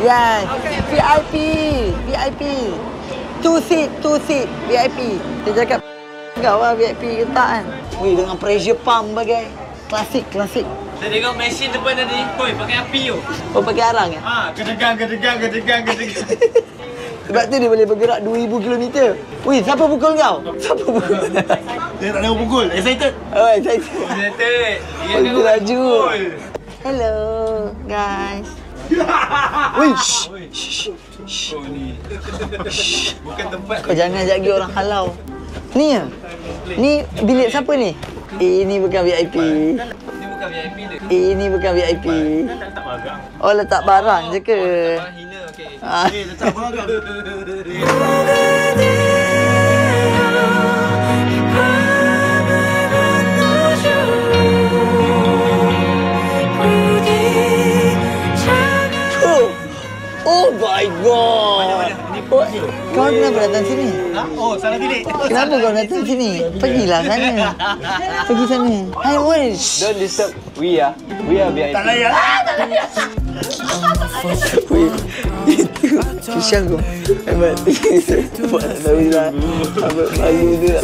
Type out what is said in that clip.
Yes. VIP. VIP. Two seat VIP. Dia cakap kau lah VIP ke tak kan? Weh, dengan pressure pump bagai. Klasik. Saya tengok mesin depan tadi. Oi, pakai api tu. Oh, pakai arang ya? Ha, kedegang. Sebab tu dia boleh bergerak 2000 km. Weh, siapa pukul kau? Dia tak tahu pukul. Excited. Oh, excited. Excited. Oh, dia laju. Hello, guys. Weh, shh. Oh ni. Bukan tempat. Kau jangan ajak pergi orang halau. Ni ya? Ni bilik siapa ni? Ini bukan VIP. Ni bukan VIP dia. Ini bukan VIP. Tak barang. Oh, letak barang je ke? Barang hina, okey. Ah. Letak barang. Oh my god. Oh, kau kenapa datang sini? Oh, salah bilik. Kenapa kau datang sini? Pergilah sana. Pergi sana. Hai, Wish. Don't disturb. We are VIP. Tak layan. Wih, itu Kisah kau. Hebat. Buat tak tahu lah. Apa malu tu nak